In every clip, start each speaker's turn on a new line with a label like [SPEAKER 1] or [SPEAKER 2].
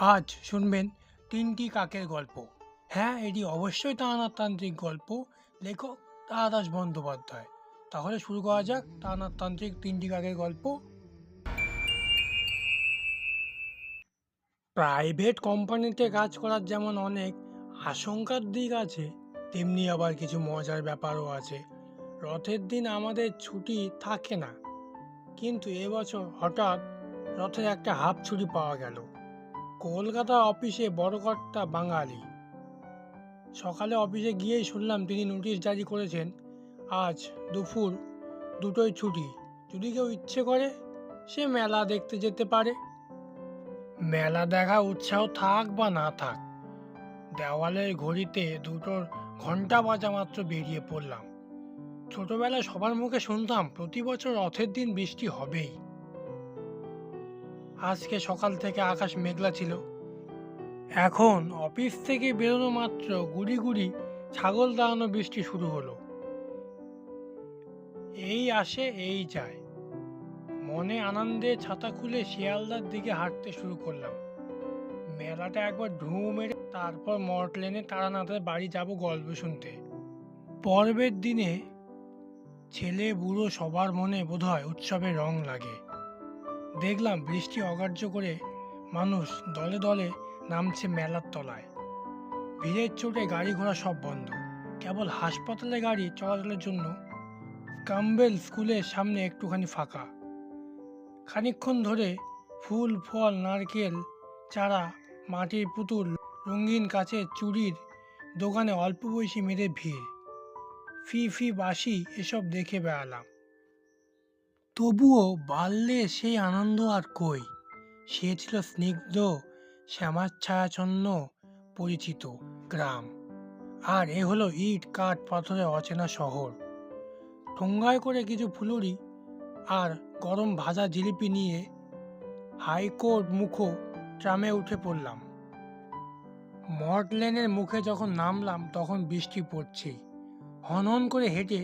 [SPEAKER 1] আজ শুনবেন তিনটি কাকের গল্প। হ্যাঁ, এটি অবশ্যই তান্ত্রিক গল্প। লেখক তারাদাস বন্দ্যোপাধ্যায়। তাহলে শুরু করা যাক তান্ত্রিক তিনটি কাকের গল্প। প্রাইভেট কোম্পানিতে কাজ করার যেমন অনেক আশঙ্কার দিক আছে, তেমনি আবার কিছু মজার ব্যাপারও আছে। রথের দিন আমাদের ছুটি থাকে না, কিন্তু এবছর হঠাৎ রথের একটা হাফ ছুটি পাওয়া গেল। কলকাতা অফিসে বড় কর্তা বাঙালি। সকালে অফিসে গিয়েই শুনলাম তিনি নোটিশ জারি করেছেন, আজ দুপুর 2টোয় ছুটি। যদি কেউ ইচ্ছে করে সে মেলা দেখতে যেতে পারে। মেলা দেখা উৎসাহ থাক বা না থাক, দেওয়ালের ঘড়িতে 2টোর ঘন্টা বাজা মাত্র বেরিয়ে পড়লাম। ছোটবেলায় সবার মুখে শুনতাম প্রতি বছর রথের দিন বৃষ্টি হবেই। আজকে সকাল থেকে আকাশ মেঘলা ছিল। এখন অফিস থেকে বেরোনো মাত্র গুড়ি গুড়ি ছাগল দাঁড়ানো বৃষ্টি শুরু হলো। এই আসে এই যায়, মনে আনন্দে ছাতা খুলে শিয়ালদার দিকে হাঁটতে শুরু করলাম। মেলাটা একবার ঢু মেরে তারপর মর্টলেনে তারানাথের বাড়ি যাব গল্প শুনতে। পর্বের দিনে ছেলে বুড়ো সবার মনে বোধহয় উৎসবের রং লাগে। দেখলাম বৃষ্টি অগ্রাহ্য করে মানুষ দলে দলে নামছে মেলার তলায়। ভিড়ের চোটে গাড়ি ঘোড়া সব বন্ধ, কেবল হাসপাতালে গাড়ি চলাচলের জন্য কাম্বেল স্কুলের সামনে একটুখানি ফাঁকা। খানিকক্ষণ ধরে ফুল ফল নারকেল চারা, মাটির পুতুল, রঙিন কাচের চুড়ির দোকানে অল্প বয়সী মেয়েদের ভিড়, ফি ফি বাসি এসব দেখে বেড়ালাম। তবুও বাল্যে সেই আনন্দ আর কই। সে ছিল স্নিগ্ধ শ্যামাচ্ছায়াচ্ছন্ন পরিচিত গ্রাম, আর এ হলো ইট কাঠ পাথরের অচেনা শহর। ঠোঙ্গায় করে কিছু ফুলুরি আর গরম ভাজা জিলিপি নিয়ে হাইকোর্ট মুখো ট্রামে উঠে পড়লাম। মর্টলেনের মুখে যখন নামলাম তখন বৃষ্টি পড়ছেই। হনহন করে হেঁটে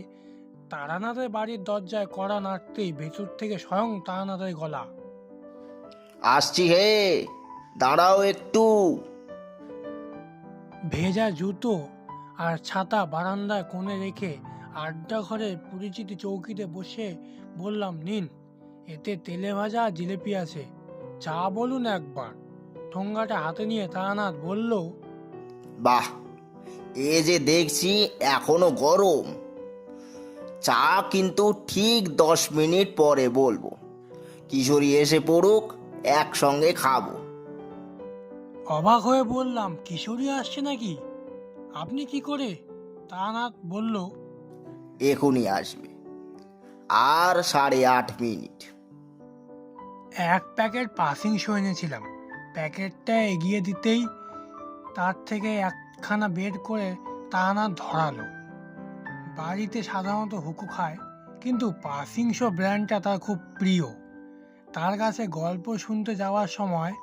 [SPEAKER 1] তারানাথের বাড়ির দরজায় কড়া নাড়তেই ভেতর থেকে স্বয়ং তারানাথের গলা,
[SPEAKER 2] আসছি হে, দাঁড়াও একটু।
[SPEAKER 1] ভেজা জুতো আর ছাতা বারান্দায় কোণে রেখে আড্ডা ঘরের পরিচিতি চৌকিতে বসে বললাম, নিন, এতে তেলে ভাজা আর জিলিপি আছে, চা বলুন একবার। ঠোঙ্গাটা হাতে নিয়ে তারানাথ বলল,
[SPEAKER 2] বাহ, এ যে দেখছি এখনো গরম। চা কিন্তু ঠিক 10 মিনিট পরে বলবো। কিশোরী এসে পড়ুক, একসঙ্গে খাবো।
[SPEAKER 1] অবাক হয়ে বললাম, কিশোরী আসছে নাকি? আপনি কি করে? তারানাথ বলল,
[SPEAKER 2] এখনই আসবে, আর 8.5 মিনিট।
[SPEAKER 1] এক প্যাকেট পাসিং শো এনেছিলাম। প্যাকেটটা এগিয়ে দিতেই তার থেকে একখানা বের করে তারানাথ ধরালো। বাড়িতে সাধারণত হুকো খায়, কিন্তু পাসিং শো ব্র্যান্ডটা তার খুব প্রিয়। তার কাছে গল্প শুনতে যাওয়ার সময়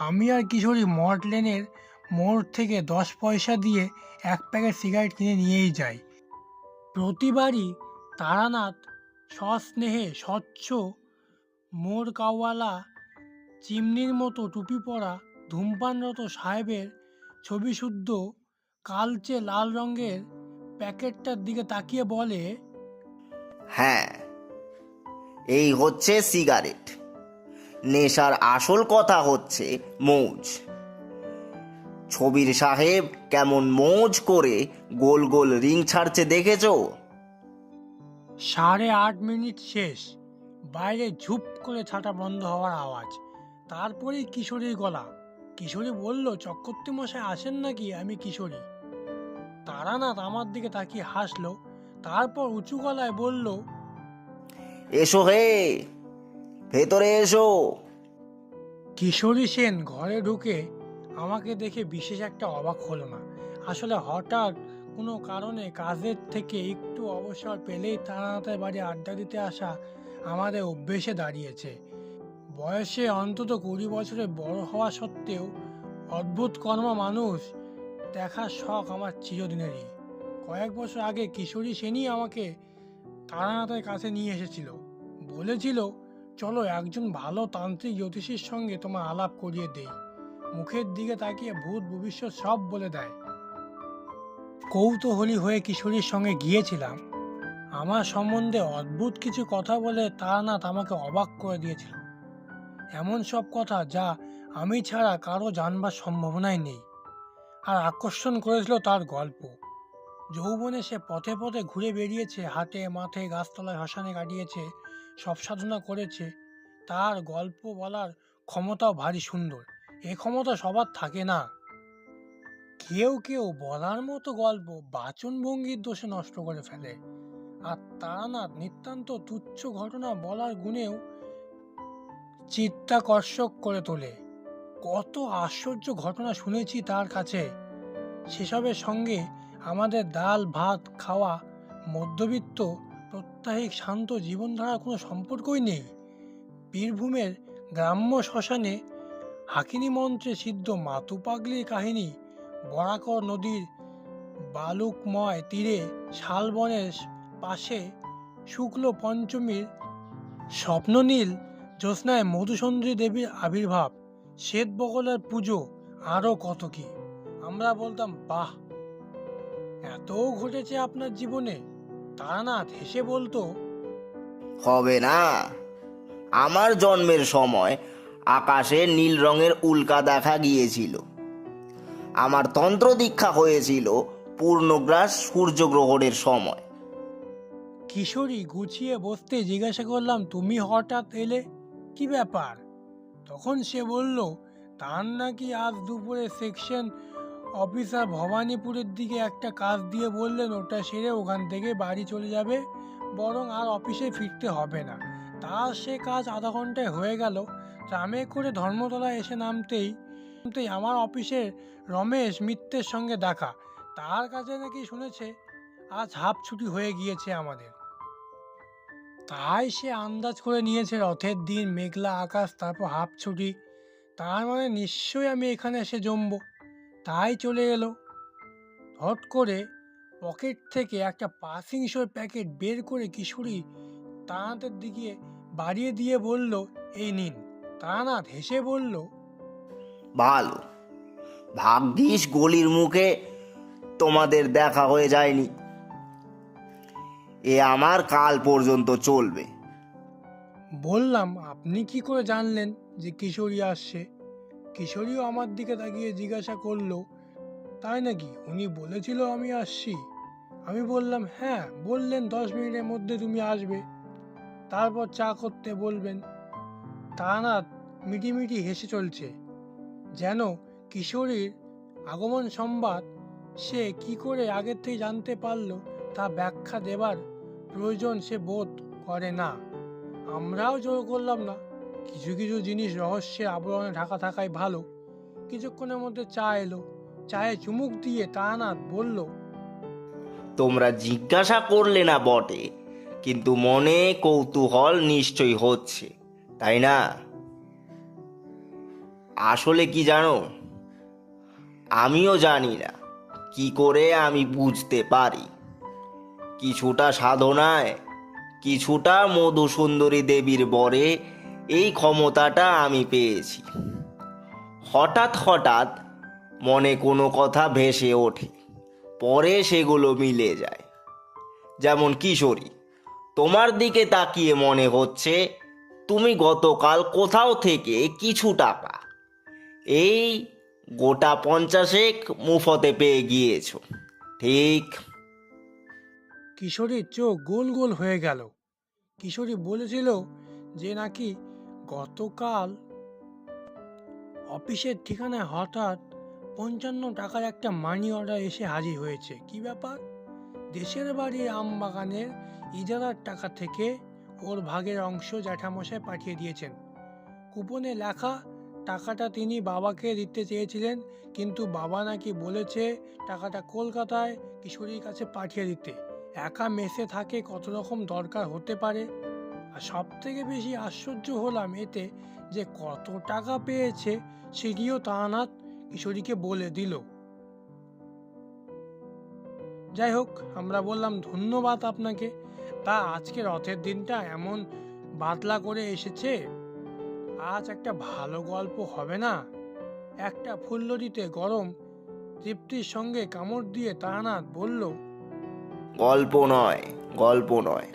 [SPEAKER 1] আমি আর কিশোরী মর্টলেনের মোড় থেকে 10 পয়সা দিয়ে এক প্যাকেট সিগারেট কিনে নিয়েই যাই। প্রতিবারই তারানাথ সস্নেহে স্বচ্ছ মোড় কাওয়ালা চিমনির মতো টুপি পরা ধূমপানরত সাহেবের ছবিশুদ্ধ কালচে লাল রঙের প্যাকেটটার দিকে তাকিয়ে বলে,
[SPEAKER 2] হ্যাঁ, এই হচ্ছে সিগারেট। নেশার আসল কথা হচ্ছে মৌজ। ছবির সাহেব কেমন মৌজ করে গোল গোল রিং ছাড়ছে দেখেছো?
[SPEAKER 1] 8:30 শেষ। বাইরে ঝুপ করে ছাটা বন্ধ হওয়ার আওয়াজ, তারপরেই কিশোরীর গলা। কিশোরী বলল, চক্রবর্তী মশাই আসেন নাকি? আমি কিশোরী। তারানাথ আমার দিকে তাকিয়ে হাসলো, তারপর উঁচু গলায় বলল,
[SPEAKER 2] এসো হে, ভেতরে এসো।
[SPEAKER 1] কিশোরী সেন ঘরে ঢুকে আমাকে দেখে বিশেষ একটা অবাক হলো না। আসলে হঠাৎ কোনো কারণে কাজের থেকে একটু অবসর পেলেই তারানাথের বাড়ি আড্ডা দিতে আসা আমাদের অভ্যেসে দাঁড়িয়েছে। বয়সে অন্তত 20 বছরে বড় হওয়া সত্ত্বেও অদ্ভুত কর্ম মানুষ দেখার শখ আমার চিরদিনেরই। কয়েক বছর আগে কিশোরী সেনই আমাকে তারানাথের কাছে নিয়ে এসেছিল। বলেছিল, চলো একজন ভালো তান্ত্রিক জ্যোতিষীর সঙ্গে তোমার আলাপ করিয়ে দেই। মুখের দিকে তাকিয়ে ভূত ভবিষ্যৎ সব বলে দেয়। কৌতূহলী হয়ে কিশোরীর সঙ্গে গিয়েছিলাম। আমার সম্বন্ধে অদ্ভুত কিছু কথা বলে তারানাথ আমাকে অবাক করে দিয়েছিল। এমন সব কথা যা আমি ছাড়া কারো জানবার সম্ভাবনাই নেই। আর আকর্ষণ করেছিল তার গল্প। যৌবনে সে পথে পথে ঘুরে বেরিয়েছে, হাটে মাঠে গাছতলায় শ্মশানে কাটিয়েছে, সব সাধনা করেছে। তার গল্প বলার ক্ষমতাও ভারী সুন্দর। এ ক্ষমতা সবার থাকে না। কেউ কেউ বলার মতো গল্প বাচনভঙ্গির দোষে নষ্ট করে ফেলে, আর তারানাথ নিতান্ত তুচ্ছ ঘটনা বলার গুণেও চিত্তাকর্ষক করে তোলে। কত আশ্চর্য ঘটনা শুনেছি তার কাছে। সেসবের সঙ্গে আমাদের ডাল ভাত খাওয়া মধ্যবিত্ত প্রত্যাহিক শান্ত জীবনধারার কোনো সম্পর্কই নেই। বীরভূমের গ্রাম্য শ্মশানে হাকিনী মন্ত্রে সিদ্ধ মাতু পাগলির কাহিনী, বরাকর নদীর বালুকময় তীরে শালবনের পাশে শুক্ল পঞ্চমীর স্বপ্ননীল জ্যোৎস্নায় মধুসুন্দরী দেবীর আবির্ভাব, শ্বেত বগলার পুজো, আরও কত কি। আমরা বলতাম, বাহ, এতও ঘটেছে আপনার জীবনে। তারানাথ হেসে বলতো,
[SPEAKER 2] হবে না। আমার জন্মের সময় আকাশে নীল রঙের উল্কা দেখা গিয়েছিল। আমার তন্ত্র দীক্ষা হয়েছিল পূর্ণগ্রাস সূর্যগ্রহণের সময়।
[SPEAKER 1] কিশোরী গুছিয়ে বসতে জিজ্ঞাসা করলাম, তুমি হঠাৎ এলে, কি ব্যাপার? তখন সে বলল, তার নাকি আজ দুপুরে সেকশন অফিসার ভবানীপুরের দিকে একটা কাজ দিয়ে বললেন ওটা সেরে ওখান থেকে বাড়ি চলে যাবে, বরং আর অফিসে ফিরতে হবে না। তার সে কাজ আধা ঘন্টায় হয়ে গেল। ট্রামে করে ধর্মতলা এসে নামতেই আমার অফিসের রমেশ মিত্রের সঙ্গে দেখা। তার কাছে নাকি শুনেছে আজ হাফ ছুটি হয়ে গিয়েছে আমাদের। তাই সে আন্দাজ করে নিয়েছে রথের দিন, মেঘলা আকাশ, তারপর হাফ ছুটি। তার মানে নিশ্চয়ই আমি এখানে এসে জমবো। তাই চলে এলো। হট করে পকেট থেকে একটা পাসিং শোর প্যাকেট বের করে কিশোরী তারানাথের দিকে বাড়িয়ে দিয়ে বলল, এই নিন। তারানাথ হেসে বলল,
[SPEAKER 2] ভালো, ভাগ্যিস গলির মুখে তোমাদের দেখা হয়ে যায়নি। এ আমার কাল পর্যন্ত চলবে।
[SPEAKER 1] বললাম, আপনি কি করে জানলেন যে কিশোরী আসছে? কিশোরীও আমার দিকে তাকিয়ে জিজ্ঞাসা করলো, তাই নাকি? উনি বলেছিল আমি আসছি? আমি বললাম, হ্যাঁ, বললেন 10 মিনিটের মধ্যে তুমি আসবে, তারপর চা করতে বলবেন। তারানাথ মিটিমিটি হেসে চলছে, যেন কিশোরীর আগমন সংবাদ সে কি করে আগের থেকে জানতে পারল তা ব্যাখ্যা দেবার প্রয়োজন সে বোধ করে না। আমরাও জোর করলাম না। কিছু কিছু জিনিস রহস্যের আবরণে ঢাকা থাকাই ভালো। কিছুক্ষণের মধ্যে চা এলো। চায়ে চুমুক দিয়ে তারানাথ বলল,
[SPEAKER 2] তোমরা জিজ্ঞাসা করলে না বটে, কিন্তু মনে কৌতূহল নিশ্চয়ই হচ্ছে, তাই না? আসলে কি জানো, আমিও জানি না কি করে আমি বুঝতে পারি। কিছুটা সাধনায়, কিছুটা মধুসুন্দরী দেবীর বরে এই ক্ষমতাটা আমি পেয়েছি। হঠাৎ হঠাৎ মনে কোনো কথা ভেসে ওঠে, পরে সেগুলো মিলে যায়। যেমন কিশোরী, তোমার দিকে তাকিয়ে মনে হচ্ছে তুমি গতকাল কোথাও থেকে কিছু টাকা, এই গোটা 50 মুফতে পেয়ে গিয়েছ, ঠিক?
[SPEAKER 1] কিশোরীর চোখ গোল গোল হয়ে গেল। কিশোরী বলেছিল যে নাকি গতকাল অফিসের ঠিকানায় হঠাৎ 55 টাকার একটা মানি অর্ডার এসে হাজির হয়েছে। কি ব্যাপার? দেশের বাড়ির আম বাগানের ইজারার টাকা থেকে ওর ভাগের অংশ জ্যাঠামশাই পাঠিয়ে দিয়েছেন। কুপনে লেখা টাকাটা তিনি বাবাকে দিতে চেয়েছিলেন, কিন্তু বাবা নাকি বলেছে টাকাটা কলকাতায় কিশোরীর কাছে পাঠিয়ে দিতে। একা মেসে থাকে, কত রকম দরকার হতে পারে। আর সব থেকে বেশি আশ্চর্য হলাম এতে যে কত টাকা পেয়েছে সেটিও তারানাথ কিশোরীকে বলে দিল। যাই হোক, আমরা বললাম, ধন্যবাদ আপনাকে। তা আজকে রথের দিনটা এমন বাতলা করে এসেছে, আজ একটা ভালো গল্প হবে না? একটা ফুললরিতে গরম তৃপ্তির সঙ্গে কামড় দিয়ে তারানাথ বলল,
[SPEAKER 2] গল্প নয়, গল্প নয়,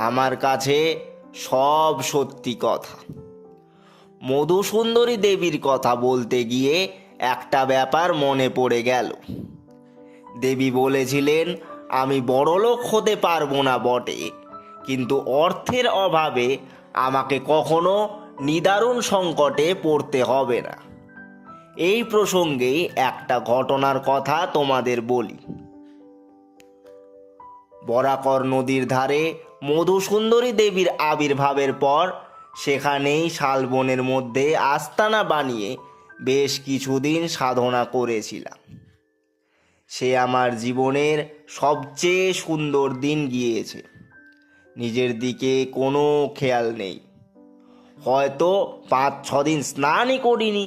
[SPEAKER 2] আমার কাছে সব সত্যি কথা। মধুসুন্দরী দেবীর কথা বলতে গিয়ে একটা ব্যাপার মনে পড়ে গেল। দেবী বলেছিলেন আমি বড়লোক হতে পারবো না বটে, কিন্তু অর্থের অভাবে আমাকে কখনো নিদারুণ সংকটে পড়তে হবে না। এই প্রসঙ্গেই একটা ঘটনার কথা তোমাদের বলি। বরাকর নদীর ধারে মধুসুন্দরী দেবীর আবির্ভাবের পর সেখানেই শালবনের মধ্যে আস্তানা বানিয়ে বেশ কিছুদিন সাধনা করেছিলাম। সে আমার জীবনের সবচেয়ে সুন্দর দিন গিয়েছে। নিজের দিকে কোনো খেয়াল নেই, হয়তো 5-6 দিন স্নানই করিনি।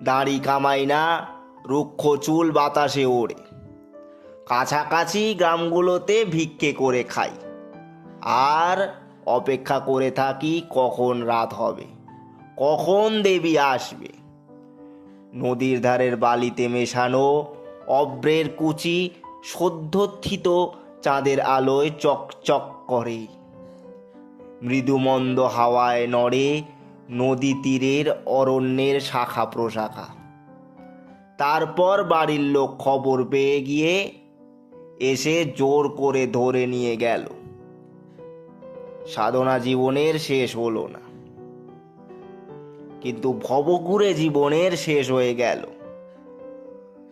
[SPEAKER 2] দাড়ি কামাই না, রুক্ষ চুল বাতাসে ওড়ে। কাছাকাছি গ্রামগুলোতে ভিক্ষে করে খাই, আর অপেক্ষা করে থাকি কখন রাত হবে, কখন দেবী আসবে। নদীর ধারের বালিতে মেশানো অব্রের কুচি সদ্যোত্থিত চাঁদের আলোয় চকচক করে। মৃদুমন্দ হাওয়ায় নড়ে নদী তীরের অরণ্যের শাখা প্রশাখা। তারপর বাড়ির লোক খবর পেয়ে গিয়ে এসে জোর করে ধরে নিয়ে গেল। সাধনা জীবনের শেষ হলো না, কিন্তু ভবঘুরে জীবনের শেষ হয়ে গেল।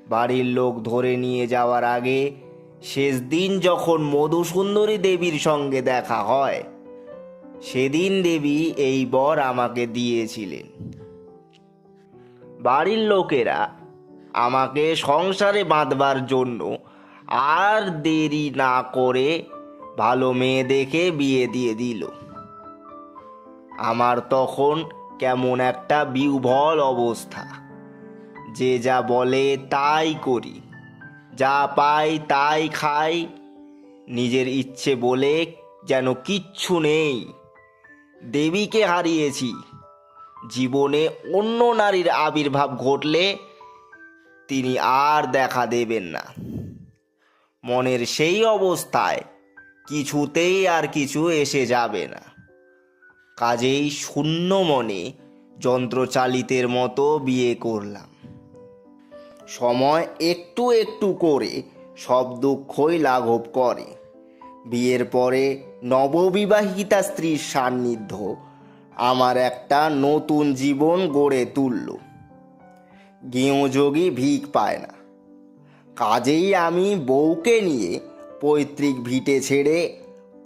[SPEAKER 2] বাড়ির লোক ধরে নিয়ে যাওয়ার আগে শেষ দিন যখন মধুসুন্দরী দেবীর সঙ্গে দেখা হয়, সেদিন দেবী এই বর আমাকে দিয়েছিলেন। বাড়ির লোকেরা আমাকে সংসারে বাঁধবার জন্য আর দেরি না করে ভালো মেয়ে দেখে বিয়ে দিয়ে দিল। আমার তখন কেমন একটা বিহ্বল অবস্থা। যে যা বলে তাই করি, যা পাই তাই খাই। নিজের ইচ্ছে বলে যেন কিচ্ছু নেই। দেবীকে হারিয়েছি। জীবনে অন্য নারীর আবির্ভাব ঘটলে তিনি আর দেখা দেবেন না। মনের সেই অবস্থায় কিছুতেই আর কিছু এসে যাবে না। কাজেই শূন্য মনে যন্ত্রচালিতের মতো বিয়ে করলাম। সময় একটু একটু করে সব দুঃখই লাঘব করে। বিয়ের পরে নববিবাহিতা স্ত্রীর সান্নিধ্য আমার একটা নতুন জীবন গড়ে তুলল। গৃহযোগী ভিক পায় না, কাজেই আমি বউকে নিয়ে পৈতৃক ভিটে ছেড়ে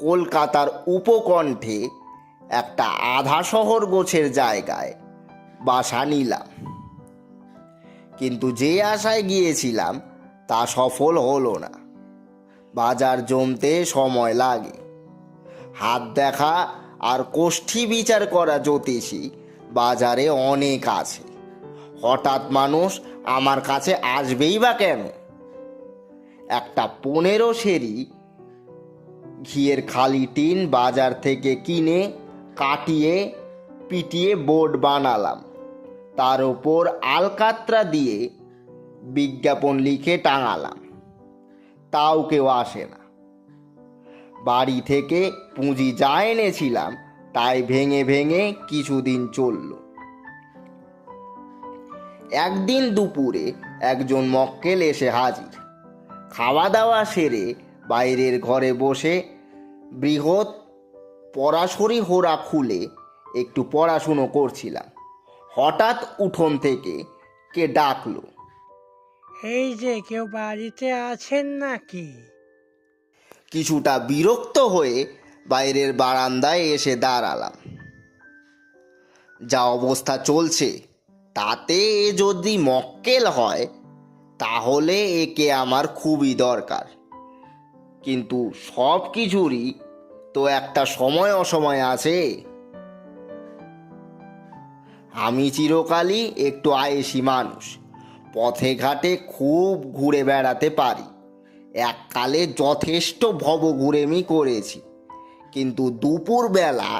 [SPEAKER 2] কলকাতার উপকণ্ঠে একটা আধা শহর গোছের জায়গায় বাসা নিলাম। কিন্তু যে আশায় গিয়েছিলাম তা সফল হলো না। বাজার জমতে সময় লাগে। হাত দেখা আর কোষ্ঠী বিচার করা জ্যোতিষী বাজারে অনেক আছে। হঠাৎ মানুষ আমার কাছে আসবেই বা কেন? একটা 15 সেরি ঘিয়ের খালি টিন বাজার থেকে কিনে কাটিয়ে পিটিয়ে বোর্ড বানালাম। তার ওপর আলকাতরা দিয়ে বিজ্ঞাপন লিখে টাঙালাম। তাও কেউ আসে না। বাড়ি থেকে পুঁজি যা এনেছিলাম তাই ভেঙে ভেঙে কিছুদিন চলল। একদিন দুপুরে একজন মক্কেল এসে হাজির। খাওয়া দাওয়া সেরে বাইরের ঘরে বসে বৃহৎ পরাশরি হোরা খুলে একটু পড়াশুনো করছিলাম। হঠাৎ উঠোন থেকে কে ডাকলো,
[SPEAKER 1] এই যে কেউ বাড়িতে আছেন নাকি?
[SPEAKER 2] কিছুটা বিরক্ত হয়ে বাইরের বারান্দায় এসে দাঁড়ালাম। যা অবস্থা চলছে তাতে এ যদি মক্কেল হয় তাহলে একে আমার খুবই দরকার। কিন্তু সব কিছুরই তো একটা সময় অসময় আছে। আমি চিরকালই একটু আয়েশি মানুষ। পথে ঘাটে খুব ঘুরে বেড়াতে পারি। এককালে যথেষ্ট ভবঘুরেমি করেছি, কিন্তু দুপুরবেলা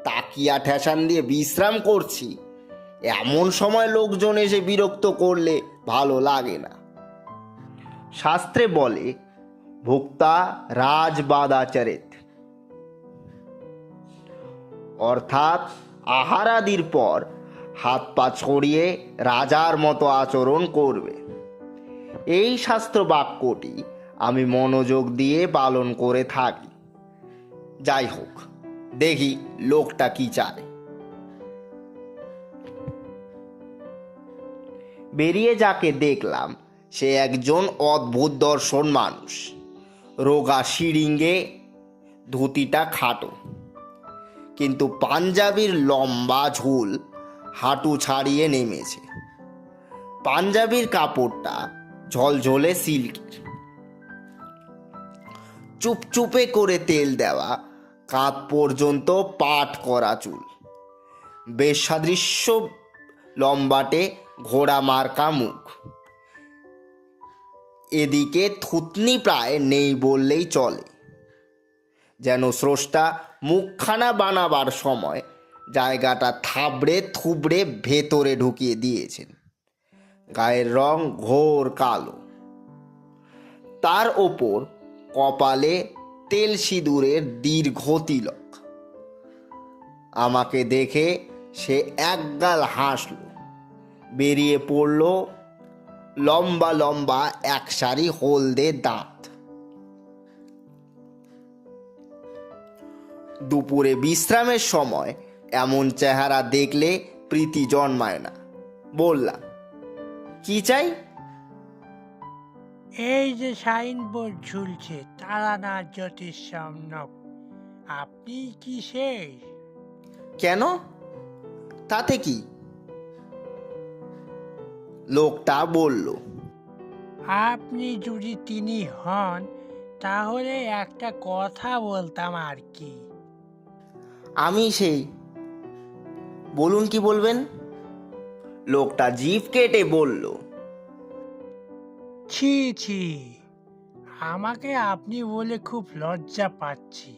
[SPEAKER 2] তাকিয়া ঠেসান দিয়ে বিশ্রাম করছি, এমন সময় লোকজন এসে বিরক্ত করলে ভালো লাগে না। শাস্ত্রে বলে, ভোক্তা রাজবাদাচরেত, অর্থাৎ আহারাদির পর হাত পা ছড়িয়ে রাজার মতো আচরণ করবে। এই শাস্ত্র বাক্যটি আমি মনোযোগ দিয়ে পালন করে থাকি। যাই হোক, দেখি লোকটা কি চায়। বেরিয়ে যাকে দেখলাম সে একজন অদ্ভুত দর্শন মানুষ। রোগা শিরিঙ্গে, ধুতিটা খাটো, কিন্তু পাঞ্জাবির লম্বা ঝুল হাঁটু ছাড়িয়ে নেমেছে। পাঞ্জাবির কাপড়টা ঝলঝলে সিল্কের, চুপচুপে করে তেল দেওয়া, কাঁধ পর্যন্ত পাট করা চুল, বেশ সাদৃশ্য লম্বাটে ঘোড়া মার্কা মুখ। এদিকে থুতনি প্রায় নেই বললেই চলে, যেন স্রষ্টা মুখখানা বানাবার সময় জায়গাটা থাবড়ে থুবড়ে ভেতরে ঢুকিয়ে দিয়েছেন। গায়ের রং ঘোর কালো, তার ওপর কপালে তেল সিঁদুরের দীর্ঘ তিলক। আমাকে দেখে সে একগাল হাসল, বেরিয়ে পড়ল লম্বা লম্বা এক সারি হলদে দাঁত। দুপুরে বিশ্রামের সময় এমন চেহারা দেখলে প্রীতি জন্মায় না। বললাম, কি চাই?
[SPEAKER 1] এই যে সাইনবোর্ড ঝুলছে তারানাথ জ্যোতিষ সম্যক, আপনি কি সেই?
[SPEAKER 2] কেন, তাতে কি? লোকটা বলল,
[SPEAKER 1] আপনি যদি তিনি হন তাহলে একটা কথা বলতাম আর কি।
[SPEAKER 2] আমি সেই। বলুন, কি বলবেন? লোকটা জিভ কেটে বলল,
[SPEAKER 1] ছি ছি, আমাকে আপনি বলে খুব লজ্জা পাচ্ছি।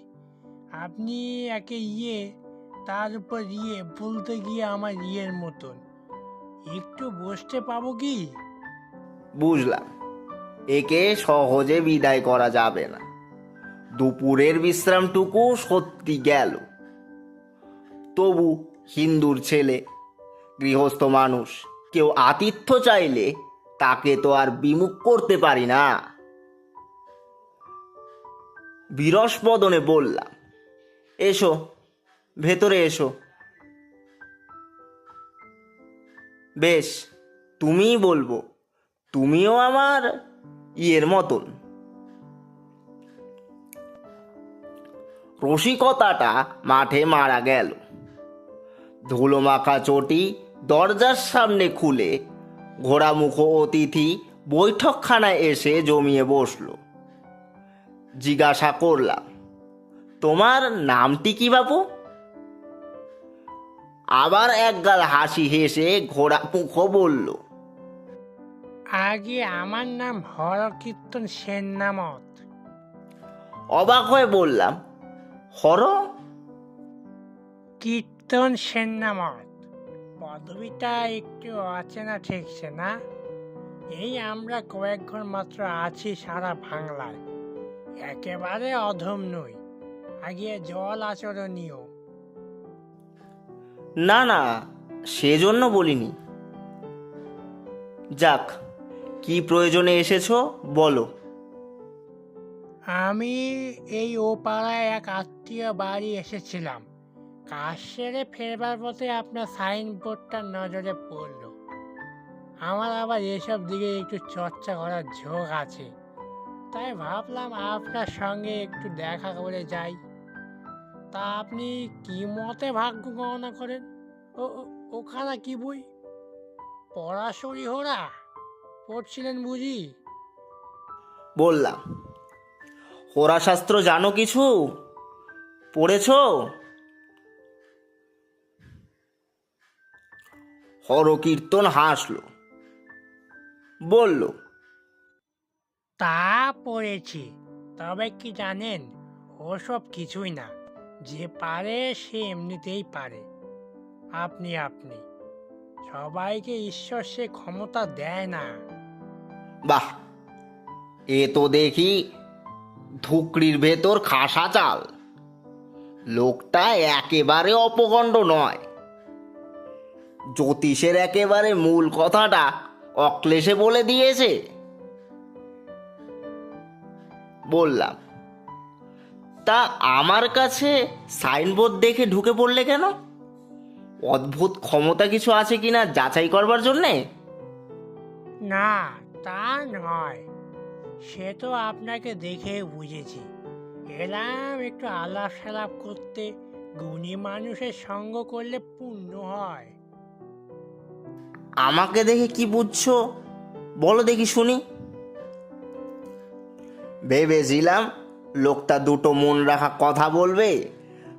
[SPEAKER 1] আপনি একে তার উপর বলতে গিয়ে আমার মতন। একটু বসতে পাবো কি?
[SPEAKER 2] বুঝলাম, একে সহজে বিদায় করা যাবে না। দুপুরের বিশ্রামটুকু সত্যি গেল। তবু হিন্দুর ছেলে, গৃহস্থ মানুষ, কেউ আতিথ্য চাইলে তাকে তো আর বিমুখ করতে পারি না। বিরস বদনে বললাম, এসো, ভেতরে এসো। বেশ, তুমিই বলবো, তুমিও আমার মতন। রসিকতাটা মাঠে মারা গেল। ধুলো মাখা চটি দরজার সামনে খুলে ঘোড়ামুখ অতিথি বৈঠকখানায় এসে জমিয়ে বসল। জিজ্ঞাসা করলাম, তোমার নামটি কি বাপু? আবার একগাল হাসি হেসে ঘোড়ামুখ বলল,
[SPEAKER 1] আগে আমার নাম হরকীর্তন সেনামত।
[SPEAKER 2] অবাক হয়ে বললাম, হর
[SPEAKER 1] কীর্তন সেনামত পদবিটা একটু অচেনা ঠেকছে না? এই আমরা কয়েক ঘর মাত্র আছি সারা বাংলায়, একেবারে অধম নই, আগে জল আচরণীয়।
[SPEAKER 2] না না, সেজন্য বলিনি। যাক, কি প্রয়োজনে এসেছো বলো।
[SPEAKER 1] আমি এই ও পাড়ায় এক আত্মীয় বাড়ি এসেছিলাম। কাজ সেরে ফেরবার পথে আপনার সাইনবোর্ডটা নজরে পড়ল। আমার আবার এসব দিকে একটু চর্চা করার ঝোঁক আছে, তাই ভাবলাম আপনার সঙ্গে একটু দেখা করে যাই। তা আপনি কি মতে ভাগ্য গণনা করেন? ওখানা কি বই? পড়াশড়ি হোরা পড়ছিলেন বুঝি?
[SPEAKER 2] বললাম, হোরাশাস্ত্র জানো কিছু? পড়েছো? হরকীর্তন হাসলো, বলল,
[SPEAKER 1] তা পড়েছি, তবে কি জানেন, ওসব কিছুই না। যে পারে সে এমনিতেই পারে। আপনি সবাইকে ঈশ্বর সে ক্ষমতা দেয় না।
[SPEAKER 2] বাহ, এ তো দেখি ধুকরির ভেতর খাসা চাল। লোকটা একেবারে অপখণ্ড নয়। জ্যোতিষের একেবারে মূল কথাটা অক্লেশে বলে দিয়েছে। বললাম, তা আমার কাছে সাইনবোর্ড দেখে ঢুকে পড়লে কেন? অদ্ভুত ক্ষমতা কিছু আছে কিনা যাচাই করবার জন্যে?
[SPEAKER 1] না, তা নয়। সে তো আপনাকে দেখে বুঝেছি। এলাম একটু আলাপ সালাপ করতে। গুণী মানুষের সঙ্গ করলে পুণ্য হয়।
[SPEAKER 2] আমাকে দেখে কি বুঝছো বলো দেখি শুনি। ভেবেছিলাম লোকটা দুটো মন রাখা কথা বলবে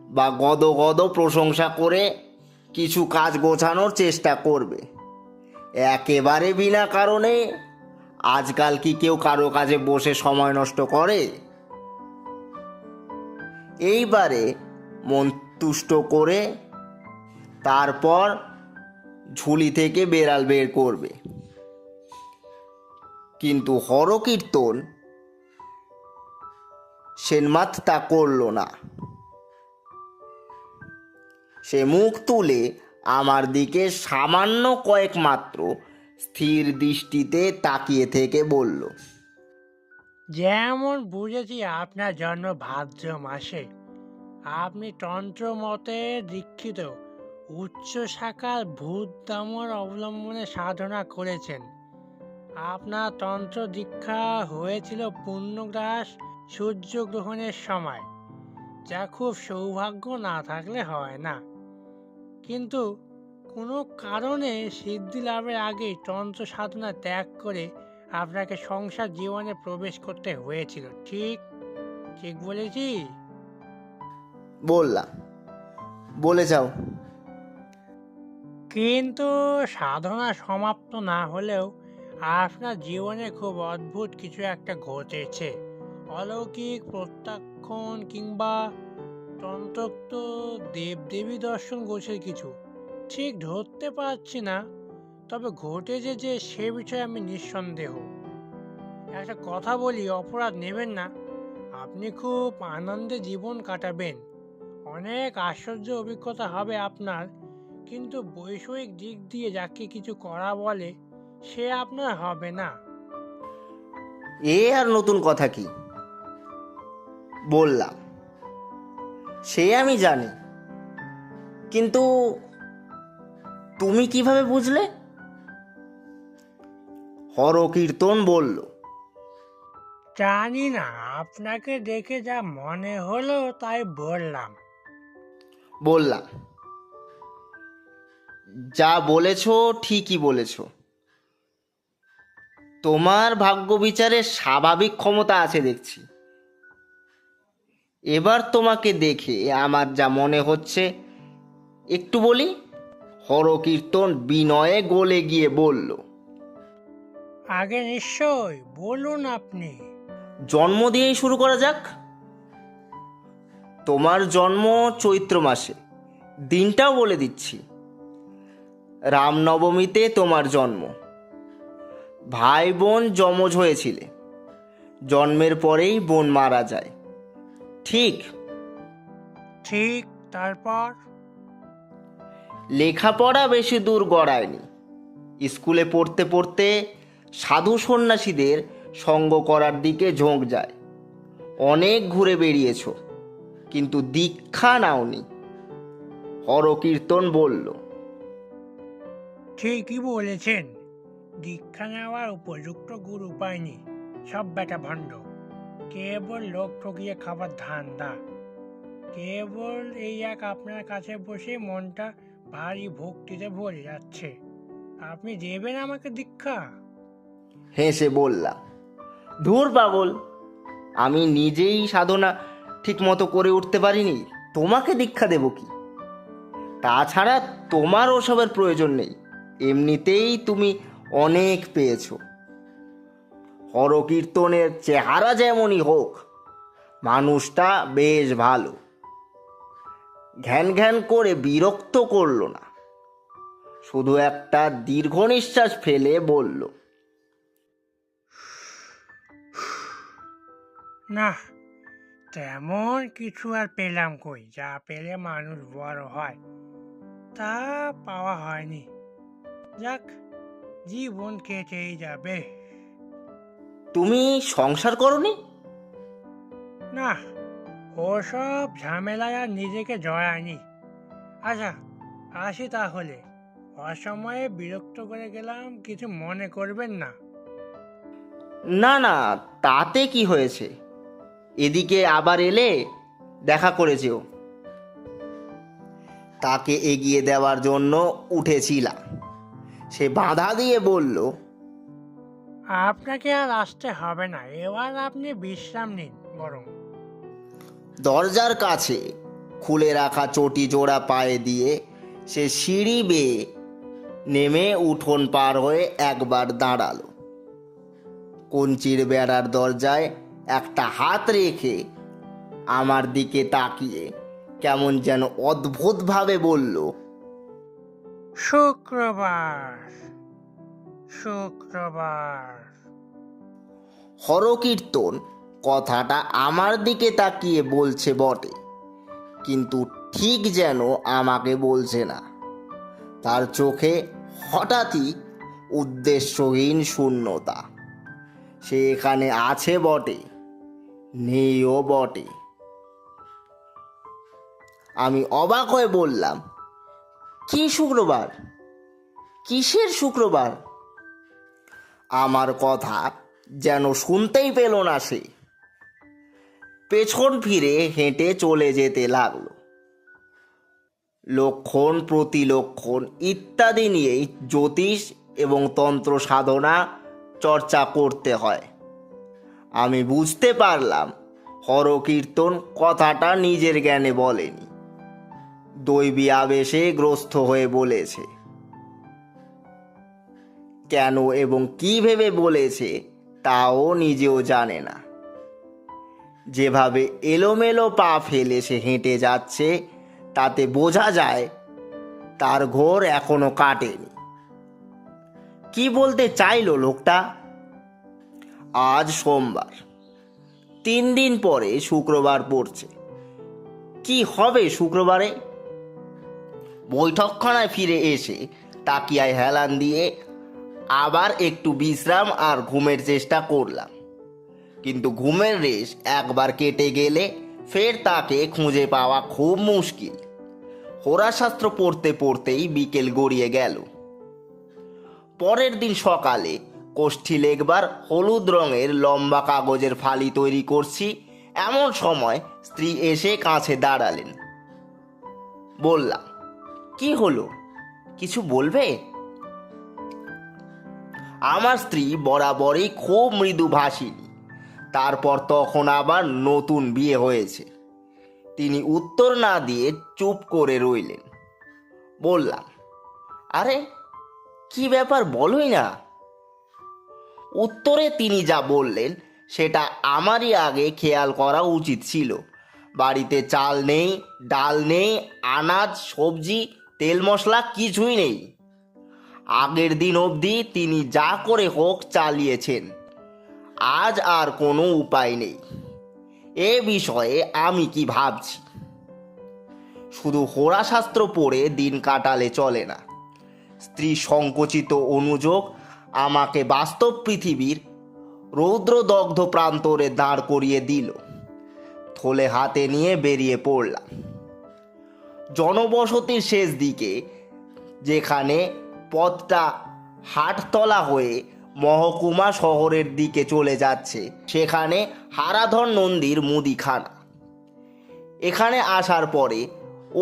[SPEAKER 2] বা গদ গদ প্রশংসা করে কিছু কাজ গোছানোর চেষ্টা করবে। একেবারে বিনা কারণে আজকাল কি কেউ কারো কাজে বসে সময় নষ্ট করে? এইবারে মন তুষ্ট করে তারপর ঝুলি থেকে বেড়াল বের করবে। কিন্তু হরকীর্তন সেনমাত তা করল না। সে মুখ তুলে আমার দিকে সামান্য কয়েক মাত্র স্থির দৃষ্টিতে তাকিয়ে থেকে বলল,
[SPEAKER 1] যেমন বুঝেছি আপনার জন্ম ভাদ্র মাসে। আপনি তন্ত্র মতে দীক্ষিত। উচ্চ শাখার ভূত দামর অবলম্বনে সাধনা করেছেন। আপনার তন্ত্র দীক্ষা হয়েছিল পূর্ণগ্রাস সূর্যগ্রহণের সময়, যা খুব সৌভাগ্য না থাকলে হয় না। কিন্তু কোনো কারণে সিদ্ধি লাভের আগেই তন্ত্র সাধনা ত্যাগ করে আপনাকে সংসার জীবনে প্রবেশ করতে হয়েছিল। ঠিক ঠিক বলেছি?
[SPEAKER 2] বললাম, বলে যাও।
[SPEAKER 1] কিন্তু সাধনা সমাপ্ত না হলেও আপনার জীবনে খুব অদ্ভুত কিছু একটা ঘটেছে। অলৌকিক প্রত্যাখ্যান কিংবা তন্ত্রোক্ত দেবদেবী দর্শন গোছের কিছু ঠিক ধরতে পারছি না। তবে ঘটেছে যে সে বিষয়ে আমি নিঃসন্দেহ। একটা কথা বলি, অপরাধ নেবেন না। আপনি খুব আনন্দে জীবন কাটাবেন। অনেক আশ্চর্য অভিজ্ঞতা হবে আপনার। কিন্তু বৈষয়িক দিক দিয়ে যাকে কিছু করা বলে সে আপনার হবে না।
[SPEAKER 2] এ আর নতুন কথা কি? বললাম, সে আমি জানি, কিন্তু তুমি কিভাবে বুঝলে? হরকীর্তন বলল,
[SPEAKER 1] জানি না, আপনাকে দেখে যা মনে হলো তাই বললাম।
[SPEAKER 2] বললাম, যা বলেছ ঠিকই বলেছ। তোমার ভাগ্য বিচারের স্বাভাবিক ক্ষমতা আছে দেখছি। এবার তোমাকে দেখে আমার যা মনে হচ্ছে একটু বলি। হরকীর্তন বিনয়ে গলে গিয়ে বলল,
[SPEAKER 1] আগে নিশ্চয় বলুন আপনি।
[SPEAKER 2] জন্ম দিয়েই শুরু করা যাক। তোমার জন্ম চৈত্র মাসে, দিনটাও বলে দিচ্ছি। রামনবমীতে তোমার জন্ম। ভাই বোন যমজ হয়েছিলে। জন্মের পরেই বোন মারা যায়। ঠিক?
[SPEAKER 1] ঠিক। তারপর?
[SPEAKER 2] লেখাপড়া বেশি দূর গড়ায়নি। স্কুলে পড়তে পড়তে সাধু সন্ন্যাসীদের সঙ্গ করার দিকে ঝোঁক যায়। অনেক ঘুরে বেরিয়েছ, কিন্তু দীক্ষা নাওনি। হরকীর্তন বলল,
[SPEAKER 1] ঠিকই বলেছেন। দীক্ষা নেওয়ার উপযুক্ত গুরু পায়নি। সব বেটা ভণ্ড। কেবল লোক ঠকিয়ে খাবার ধান্দা। কেবল এই এক আপনার কাছে বসে মনটা ভারী ভক্তিতে ভরে যাচ্ছে। আপনি দেবেন আমাকে দীক্ষা?
[SPEAKER 2] হেসে বললাম, ধুর পাগল, আমি নিজেই সাধনা ঠিক মতো করে উঠতে পারিনি, তোমাকে দীক্ষা দেব কি? তাছাড়া তোমার ওসবের প্রয়োজন নেই। এমনিতেই তুমি অনেক পেয়েছো। হরকীর্তনের চেহারা যেমনই হোক, মানুষটা বেশ ভালো। ঘ্যান ঘ্যান করে বিরক্ত করলো না। শুধু একটা দীর্ঘ নিঃশ্বাস ফেলে বলল,
[SPEAKER 1] না, তেমন কিছু আর পেলাম কই। যা পেলে মানুষ বড় হয় তা পাওয়া হয়নি। যাক, জীবন কেটেই যাবে।
[SPEAKER 2] তুমি সংসার করনি?
[SPEAKER 1] না, ওসব ঝামেলায় আর নিজেকে জড়ায়নি। আচ্ছা, আসি তাহলে। অসময়ে বিরক্ত করে গেলাম, কিছু মনে করবেন না।
[SPEAKER 2] না না, তাতে কি হয়েছে? এদিকে আবার এলে দেখা করেছেও। তাকে এগিয়ে দেওয়ার জন্য উঠেছিলাম, সে বাধা দিয়ে বলল,
[SPEAKER 1] আপনাকে আর আসতে হবে না, এবার আপনি বিশ্রাম নিন বরং।
[SPEAKER 2] দরজার কাছে খুলে রাখা চটি জোড়া পায়ে দিয়ে সে সিঁড়ি বেয়ে নেমে উঠোন পার হয়ে একবার দাঁড়ালো। কঞ্চির বেড়ার দরজায় একটা হাত রেখে আমার দিকে তাকিয়ে কেমন যেন অদ্ভুতভাবে বলল,
[SPEAKER 1] শুক্রবার, শুক্রবার।
[SPEAKER 2] হরকীর্তন কথাটা আমার দিকে তাকিয়ে বলছে বটে, কিন্তু ঠিক যেন আমাকে বলছে না। তার চোখে হঠাৎই উদ্দেশ্যহীন শূন্যতা। সে এখানে আছে বটে, নেইও বটে। আমি অবাক হয়ে বললাম, কি শুক্রবার? কিসের শুক্রবার? আমার কথা যেন শুনতেই পেল না সে। পেছন ফিরে হেঁটে চলে যেতে লাগলো। লক্ষণ প্রতিলক্ষণ ইত্যাদি নিয়েই জ্যোতিষ এবং তন্ত্র সাধনা চর্চা করতে হয়। আমি বুঝতে পারলাম হরকীর্তন কথাটা নিজের জ্ঞানে বলেনি, দৈবী আবেশে গ্রস্ত হয়ে বলেছে। কেন এবং কি ভেবে বলেছে তাও নিজেও জানে না। যেভাবে এলোমেলো পা ফেলে সে হেঁটে যাচ্ছে তাতে বোঝা যায় তার ঘোর এখনো কাটেনি। কি বলতে চাইলো লোকটা? আজ সোমবার, 3 দিন পরে শুক্রবার পড়ছে। কি হবে শুক্রবারে? বৈঠকখানায় ফিরে এসে তাকিয়ায় হেলান দিয়ে আবার একটু বিশ্রাম আর ঘুমের চেষ্টা করলাম, কিন্তু ঘুমের রেশ একবার কেটে গেলে ফের তাকে খুঁজে পাওয়া খুব মুশকিল। হোরাশাস্ত্র পড়তে পড়তেই বিকেল গড়িয়ে গেল। পরের দিন সকালে কোষ্ঠী লেখবার হলুদ রঙের লম্বা কাগজের ফালি তৈরি করছি, এমন সময় স্ত্রী এসে কাছে দাঁড়ালেন। বললাম, কি হলো, কিছু বলবে? আমার স্ত্রী বরাবরই খুব মৃদুভাষিণী, তারপর তখন আবার নতুন বিয়ে হয়েছে। তিনি উত্তর না দিয়ে চুপ করে রইলেন। বললাম, আরে কি ব্যাপার বলোই না। উত্তরে তিনি যা বললেন সেটা আমারই আগে খেয়াল করা উচিত ছিল। বাড়িতে চাল নেই, ডাল নেই, আনাজ সবজি তেল মশলা কিছুই নেই। আগের দিন অবধি তিনি যা করে হোক চালিয়েছেন, আজ আর কোনো উপায় নেই। এ বিষয়ে আমি কি ভাবছি? শুধু হোরাশাস্ত্র পড়ে দিন কাটালে চলে না। স্ত্রী সংকুচিত অনুযোগ আমাকে বাস্তব পৃথিবীর রৌদ্রদগ্ধ প্রান্তরে দাঁড় করিয়ে দিল। থলে হাতে নিয়ে বেরিয়ে পড়লাম। জনবসতির শেষ দিকে, যেখানে পথটা হাটতলা হয়ে মহকুমা শহরের দিকে চলে যাচ্ছে, সেখানে হারাধন নন্দীর মুদিখানা। এখানে আসার পরে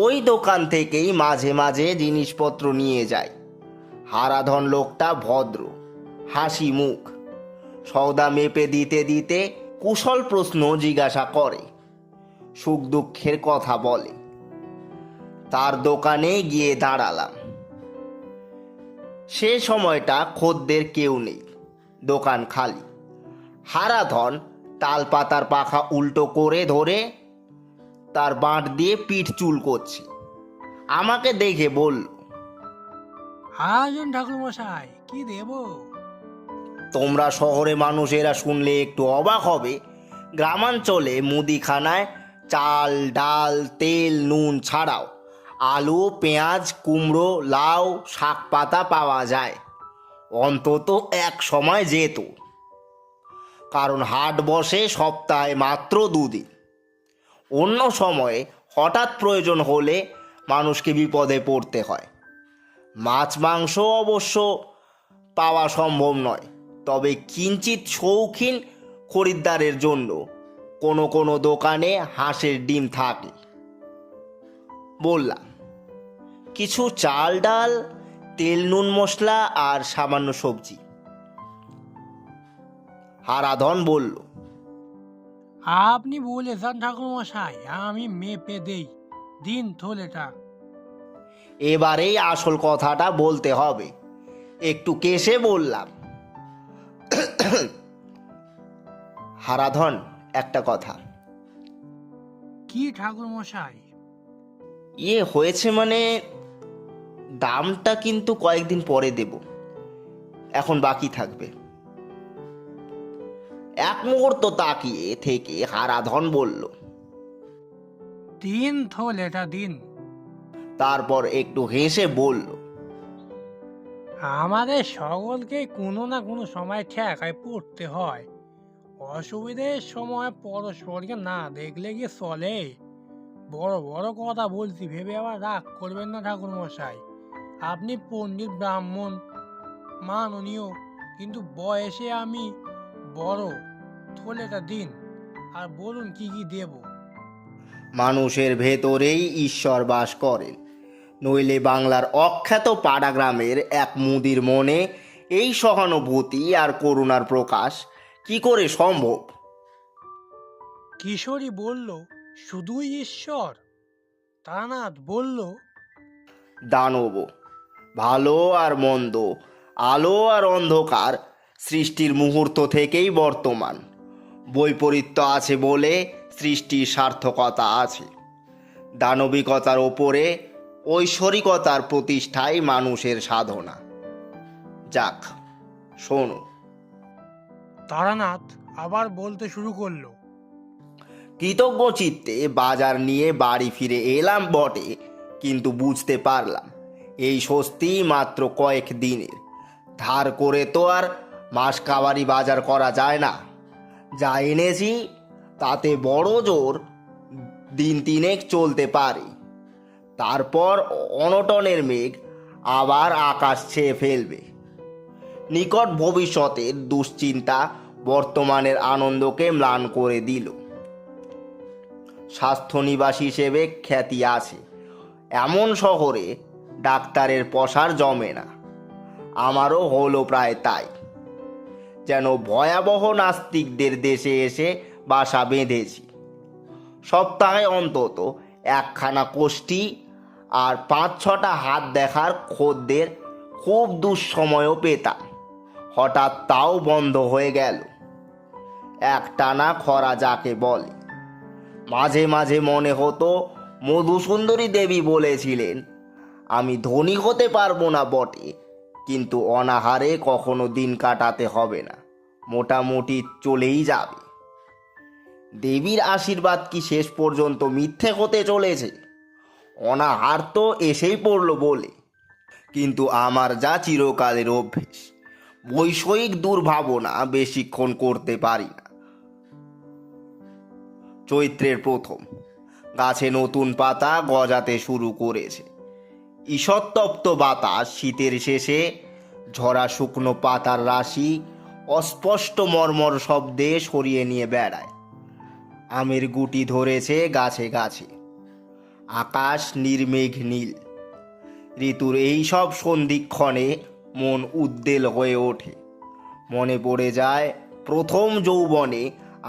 [SPEAKER 2] ওই দোকান থেকেই মাঝে মাঝে জিনিসপত্র নিয়ে যাই। হারাধন লোকটা ভদ্র, হাসি মুখ, সওদা মেপে দিতে দিতে কুশল প্রশ্ন জিজ্ঞাসা করে, সুখ দুঃখের কথা বলে। তার দোকানে গিয়ে দাঁড়ালাম। সে সময়টা খদ্দের কেউ নেই, দোকান খালি। হারাধন তালপাতার পাখা উল্টো করে ধরে তার বাঁট দিয়ে পিঠ চুল করছে। আমাকে দেখে বলল,
[SPEAKER 1] আয়োজন ঠাকুরমশাই, কি দেব?
[SPEAKER 2] তোমরা শহরে মানুষেরা শুনলে একটু অবাক হবে, গ্রামাঞ্চলে মুদিখানায় চাল ডাল তেল নুন ছাড়াও আলু পেঁয়াজ কুমড়ো লাউ শাক পাতা পাওয়া যায়। অন্তত এক সময় যেত, কারণ হাট বসে সপ্তাহে মাত্র 2 দিন। অন্য সময়ে হঠাৎ প্রয়োজন হলে মানুষকে বিপদে পড়তে হয়। মাছ মাংস অবশ্য পাওয়া সম্ভব নয়, তবে কিঞ্চিত শৌখিন খরিদ্দারের জন্য কোনো কোনো দোকানে হাঁসের ডিম থাকে। বললাম, কিছু চাল ডাল তেল নুন মশলা আর সামান্য সবজি। হারাধন বলল,
[SPEAKER 1] আপনি বলেছেন ঠাকুরমশাই, আমি মেপে দেই, দিন থলেটা।
[SPEAKER 2] এবারেই আসল কথাটা বলতে হবে। একটু কেসে বললাম, হারাধন, একটা কথা।
[SPEAKER 1] কি ঠাকুরমশাই?
[SPEAKER 2] হয়েছে মানে, দামটা কিন্তু কয়েকদিন পরে দেব, এখন বাকি থাকবে। এক মুহূর্ত তাকিয়ে থেকে হারাধন বলল,
[SPEAKER 1] দিন থলেটা দিন।
[SPEAKER 2] তারপর একটু হেসে বলল,
[SPEAKER 1] আমাদের সকলকে কোনো না কোনো সময় ঠেকায় পড়তে হয়। অসুবিধের সময় পরস্পরকে না দেখলে গিয়ে চলে। বড় বড় কথা বলছি ভেবে আবার রাগ করবেন না ঠাকুরমশাই। আপনি পণ্ডিত ব্রাহ্মণ মাননীয়, কিন্তু বয়সে আমি বড়। থলেটা দিন আর বলুন কি কি দেব।
[SPEAKER 2] মানুষের ভেতরেই ঈশ্বর বাস করেন, নইলে বাংলার অখ্যাত পাড়াগ্রামের এক মুদির মনে এই সহানুভূতি আর করুণার প্রকাশ কি করে সম্ভব?
[SPEAKER 1] কিশোরী বলল, শুধুই ঈশ্বর? তারানাথ বলল,
[SPEAKER 2] দানব, ভালো আর মন্দ, আলো আর অন্ধকার সৃষ্টির মুহূর্ত থেকেই বর্তমান। বৈপরীত্য আছে বলে সৃষ্টির সার্থকতা আছে। দানবিকতার ওপরে ঐশ্বরিকতার প্রতিষ্ঠাই মানুষের সাধনা। যাক, শোনো।
[SPEAKER 1] তারানাথ আবার বলতে শুরু করলো,
[SPEAKER 2] কৃতজ্ঞ চিত্তে বাজার নিয়ে বাড়ি ফিরে এলাম বটে, কিন্তু বুঝতে পারলাম এই স্বস্তি মাত্র কয়েক দিনের। ধার করে তো আর মাস কাবারি বাজার করা যায় না। যা এনেছি তাতে বড় জোর দিন 3 চলতে পারে, তারপর অনটনের মেঘ আবার আকাশ ছেয়ে ফেলবে। নিকট ভবিষ্যতের দুশ্চিন্তা বর্তমানের আনন্দকে ম্লান করে দিল। স্বাস্থ্যনিবাস হিসেবে খ্যাতি আছে এমন শহরে ডাক্তারের পসার জমে না। আমারও হলো প্রায় তাই। যেন ভয়াবহ নাস্তিকদের দেশে এসে বাসা বেঁধেছি। সপ্তাহে অন্তত একখানা কোষ্ঠী আর 5-6টা হাত দেখার খদ্দের খুব দুঃসময়ও পেতাম। হঠাৎ তাও বন্ধ হয়ে গেল। একটানা খরা যাকে বলে। মাঝে মাঝে মনে হতো মধুসুন্দরী দেবী বলেছিলেন, আমি ধনী হতে পারবো না বটে, কিন্তু অনাহারে কখনো দিন কাটাতে হবে না, মোটামুটি চলেই যাবে। দেবীর আশীর্বাদ কি শেষ পর্যন্ত মিথ্যে হতে চলেছে? অনাহার তো এসেই পড়ল বলে। কিন্তু আমার যা চিরকালের অভ্যেস, বৈষয়িক দুর্ভাবনা বেশিক্ষণ করতে পারি না। চৈত্রের প্রথম গাছে নতুন পাতা গজাতে শুরু করেছে। ঈষৎতপ্ত বাতাস শীতের শেষে ঝরা শুকনো পাতার রাশি অস্পষ্ট মর্মর শব্দে সরিয়ে নিয়ে বেড়ায়। আমের গুটি ধরেছে গাছে গাছে। আকাশ নির্মেঘ নীল। ঋতুর এই সব সন্ধিক্ষণে মন উদ্বেল হয়ে ওঠে। মনে পড়ে যায় প্রথম যৌবনে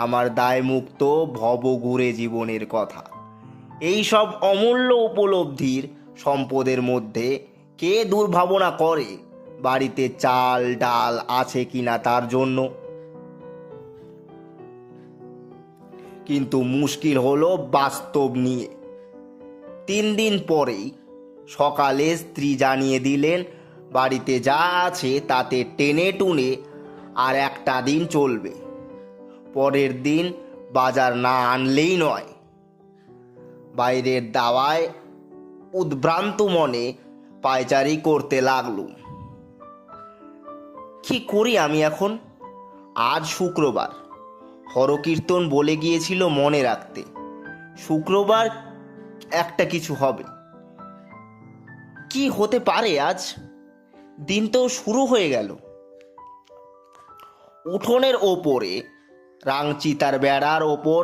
[SPEAKER 2] আমার দায়মুক্ত ভবঘুরে জীবনের কথা। এই সব অমূল্য উপলব্ধির সম্পদের মধ্যে কে দুর্ভাবনা করে বাড়িতে চাল ডাল আছে কিনা তার জন্য? কিন্তু মুশকিল হলো বাস্তব নিয়ে। 3 দিন পরেই সকালে স্ত্রী জানিয়ে দিলেন বাড়িতে যা আছে তাতে টেনে টুনে আর একটা দিন চলবে, পরের দিন বাজার না আনলেই নয়। বাইরের দাওয়ায় উদ্ভ্রান্ত মনে পায়চারি করতে লাগলুম। কি করি আমি এখন? আজ শুক্রবার, হরকীর্তন বলে গিয়েছিল মনে রাখতে। শুক্রবার একটা কিছু হবে। কি হতে পারে আজ? দিন তো শুরু হয়ে গেল। উঠোনের ওপরে রাংচিতার বেড়ার ওপর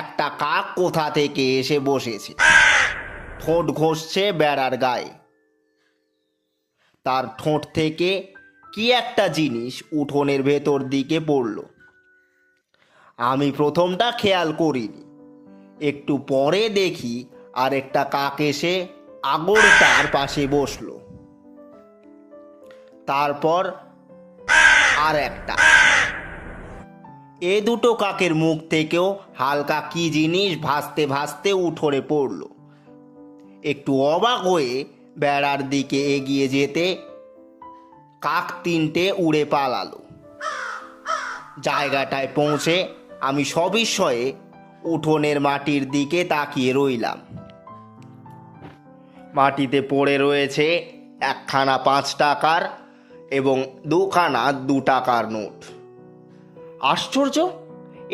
[SPEAKER 2] একটা কাক কোথা থেকে এসে বসেছে, ঠোঁট ঘষছে বেড়ার গায়ে। তার ঠোঁট থেকে কি একটা জিনিস উঠোনের ভেতর দিকে পড়ল। আমি প্রথমটা খেয়াল করিনি, একটু পরে দেখি আর একটা কাক এসে আগরটার পাশে বসলো। তারপর আর একটা। এ দুটো কাকের মুখ থেকেও হালকা কি জিনিস ভাসতে ভাসতে উঠোনে পড়ল। একটু অবাক হয়ে বেড়ার দিকে এগিয়ে যেতে কাক তিনটে উড়ে পালালো। জায়গাটায় পৌঁছে আমি সবিস্ময়ে উঠোনের মাটির দিকে তাকিয়ে রইলাম। মাটিতে পড়ে রয়েছে একখানা 5 টাকার এবং দুখানা 2 টাকার নোট। আশ্চর্য,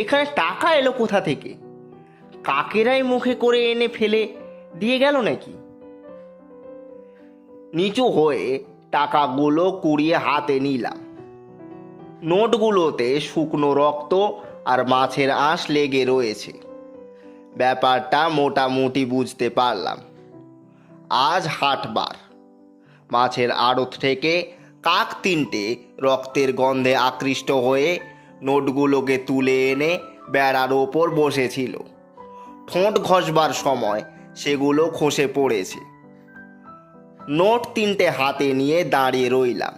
[SPEAKER 2] এখানে টাকা এলো কোথা থেকে? কাকেরাই মুখে করে এনে ফেলে দিয়ে গেল নাকি? নিচু হয়ে টাকাগুলো কুড়িয়ে হাতে নিলাম। নোটগুলোতে শুকনো রক্ত আর মাছের আঁশ লেগে রয়েছে। ব্যাপারটা মোটামুটি বুঝতে পারলাম। আজ হাটবার। মাছের আড়ত থেকে কাক তিনটে রক্তের গন্ধে আকৃষ্ট হয়ে নোটগুলোকে তুলে এনে বেড়ার ওপর বসেছিল। ঠোঁট ঘষবার সময় সেগুলো খসে পড়েছে। নোট তিনটে হাতে নিয়ে দাঁড়িয়ে রইলাম।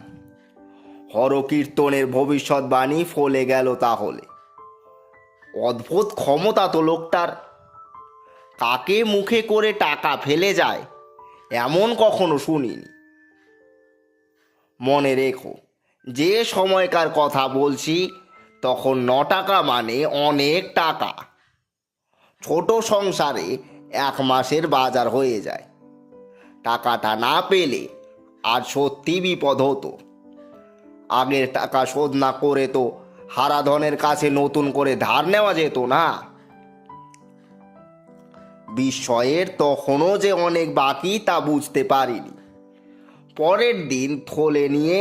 [SPEAKER 2] হরকীর্তনের ভবিষ্যৎবাণী ফলে গেল তাহলে। অদ্ভুত ক্ষমতা তো লোকটার। কাকে মুখে করে টাকা ফেলে যায় এমন কখনো শুনিনি। মনে রেখো, যে সময়কার কথা বলছি তখন 9 টাকা মানে অনেক টাকা। ছোট সংসারে 1 মাসের বাজার হয়ে যায়। টাকাটা না পেলে আর সত্যি বিপদ হতো। আগের টাকা শোধ না করে তো হারাধনের কাছে নতুন করে ধার নেওয়া যেত না। বিস্ময়ের তখনও যে অনেক বাকি তা বুঝতে পারিনি। পরের দিন থলে নিয়ে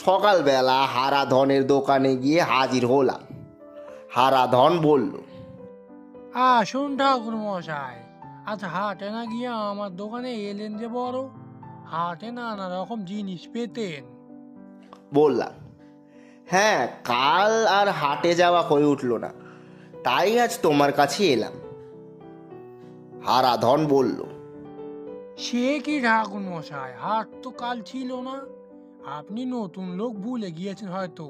[SPEAKER 2] সকালবেলা হারাধনের দোকানে গিয়ে হাজির হলাম। হারাধন বলল,
[SPEAKER 1] আসুন ঠাকুর মশাই, আজ হাটে না গিয়ে আমার দোকানে এলেন যে বড়? হাটে নানা রকম জিনিস পেতেন।
[SPEAKER 2] বললাম, হ্যাঁ, কাল আর হাটে যাওয়া হয়ে উঠল না, তাই আজ তোমার কাছে এলাম। হারাধন বলল,
[SPEAKER 1] সে কি ঠাকুর মশাই, হাট তো কাল ছিল না। আপনি নতুন লোক ভুলে গিয়েছেন হয়তো।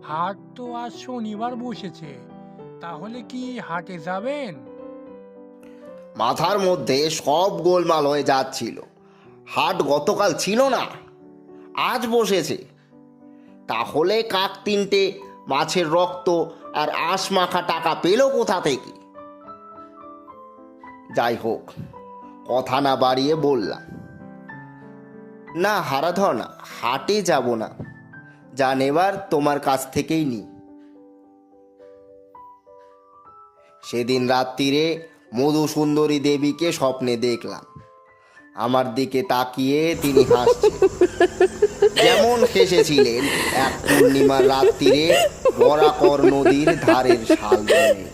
[SPEAKER 1] হাট তো আজ শনিবার বসেছে। তাহলে কি হাটে যাবেন?
[SPEAKER 2] মাথার মধ্যে সব গোলমাল হয়ে যাচ্ছিল। হাট গতকাল ছিল না, আজ বসেছে। তাহলে কাক তিনটে মাছের রক্ত আর আঁশ মাখা টাকা পেল কোথা থেকে? যাই হোক, কথা না বাড়িয়ে বললাম, না হারাধন, হাটে যাব না, যা নেবার তোমার কাছ থেকেই নি। সেদিন রাত্রিরে মধুসুন্দরী দেবীকে স্বপ্নে দেখলাম। আমার দিকে তাকিয়ে তিনি হাসছেন, যেমন হেসেছিলেন এক পূর্ণিমার রাত্রিরে বরাকর নদীর ধারের শাল বনে।